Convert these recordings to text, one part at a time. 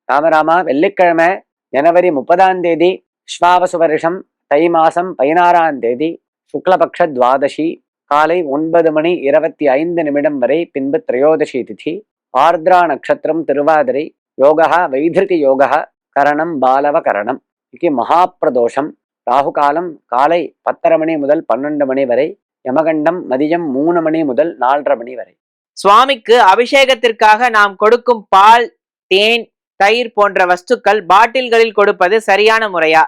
ராமராமா, வெள்ளிக்கிழமை ஜனவரி 30 விஸ்வாவசு வருஷம் தை மாசம் 16 சுக்லபக்ஷ துவாதசி காலை 9:25 வரை, பின்பு திரையோதசி திதி, ஆர்திரா நட்சத்திரம், திருவாதிரை, யோகா வைதிருதி யோகா, கரணம் பாலவ கரணம். இன்னைக்கு மகாப்பிரதோஷம். ராகு காலம் காலை 10:30 முதல் 12 வரை, யமகண்டம் மதியம் 3 முதல் 4:30 வரை. சுவாமிக்கு அபிஷேகத்திற்காக நாம் கொடுக்கும் பால், தேன், தயிர் போன்ற வஸ்துக்கள் பாட்டில்களில் கொடுப்பது சரியான முறையா?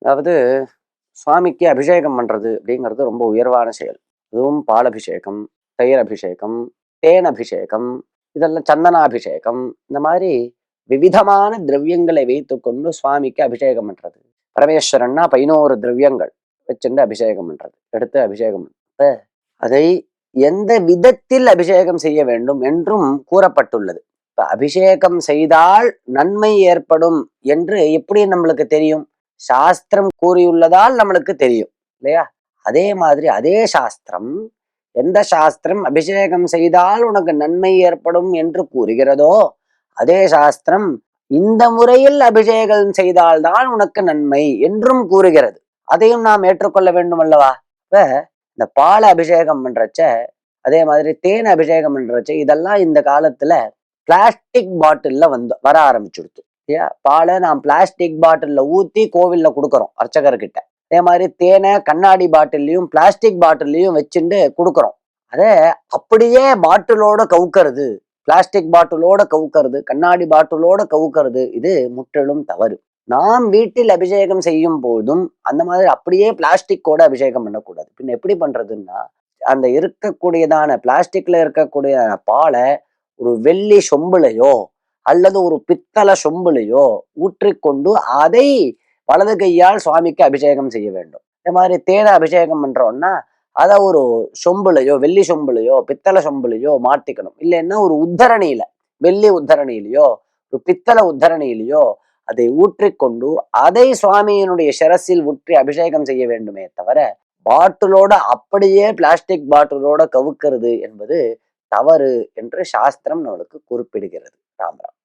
அதாவது சுவாமிக்கு அபிஷேகம் பண்றது அப்படிங்கிறது ரொம்ப உயர்வான செயல். அதுவும் பால் அபிஷேகம், தயிர் அபிஷேகம், தேன் அபிஷேகம், இதெல்லாம் சந்தனாபிஷேகம், இந்த மாதிரி விவிதமான திரவியங்களை வைத்துக்கொண்டு சுவாமிக்கு அபிஷேகம் பண்றது. பரமேஸ்வரன்னா 11 திரவியங்கள் வச்சுட்டு அபிஷேகம் பண்றது, எடுத்து அபிஷேகம் பண்றது. அதை எந்த விதத்தில் அபிஷேகம் செய்ய வேண்டும் என்றும் கூறப்பட்டுள்ளது. இப்ப அபிஷேகம் செய்தால் நன்மை ஏற்படும் என்று எப்படி நம்மளுக்கு தெரியும்? சாஸ்திரம் கூறியுள்ளதால் நம்மளுக்கு தெரியும் இல்லையா? அதே மாதிரி அதே சாஸ்திரம், எந்த சாஸ்திரம் அபிஷேகம் செய்தால் உனக்கு நன்மை ஏற்படும் என்று கூறுகிறதோ அதே சாஸ்திரம் இந்த முறையில் அபிஷேகம் செய்தால்தான் உனக்கு நன்மை என்றும் கூறுகிறது. அதையும் நாம் ஏற்றுக்கொள்ள வேண்டும் அல்லவா? இப்ப இந்த பால் அபிஷேகம் பண்றச்ச, அதே மாதிரி தேன் அபிஷேகம் பண்றச்ச, இதெல்லாம் இந்த காலத்துல பிளாஸ்டிக் பாட்டில்ல வர ஆரம்பிச்சுடுத்து. பாலை நாம் பிளாஸ்டிக் பாட்டில்ல ஊத்தி கோவில்ல கொடுக்கறோம் அர்ச்சகர்கிட்ட. அதே மாதிரி தேனை கண்ணாடி பாட்டில்லையும் பிளாஸ்டிக் பாட்டில்லையும் வச்சுட்டு கொடுக்கறோம். அத அப்படியே பாட்டிலோட கவுக்கிறது, பிளாஸ்டிக் பாட்டிலோட கவுக்கிறது, கண்ணாடி பாட்டிலோட கவுக்கிறது, இது முற்றிலும் தவறு. நாம் வீட்டில் அபிஷேகம் செய்யும் போதும் அந்த மாதிரி அப்படியே பிளாஸ்டிக்கோட அபிஷேகம் பண்ணக்கூடாது. பின்ன எப்படி பண்றதுன்னா, அந்த இருக்கக்கூடியதான பிளாஸ்டிக்ல இருக்கக்கூடிய பாலை ஒரு வெள்ளி சொம்புலையோ அல்லது ஒரு பித்தளை சொம்புலையோ ஊற்றிக்கொண்டு அதை வலது கையால் சுவாமிக்கு அபிஷேகம் செய்ய வேண்டும். இந்த மாதிரி தேனை அபிஷேகம் பண்றோம்னா அதை ஒரு சொம்புலையோ வெள்ளி சொம்புலையோ பித்தளை சொம்புலையோ மாட்டிக்கணும். இல்லைன்னா ஒரு உத்தரணியில, வெள்ளி உத்தரணியிலையோ ஒரு பித்தளை உத்தரணியிலையோ அதை ஊற்றிக்கொண்டு அதை சுவாமியினுடைய சிரசில் ஊற்றி அபிஷேகம் செய்ய வேண்டுமே தவிர, பாட்டிலோட அப்படியே பிளாஸ்டிக் பாட்டிலோட கவுக்கிறது என்பது தவறு என்று சாஸ்திரம் நம்மளுக்கு குறிப்பிடுகிறது. ராமராம்.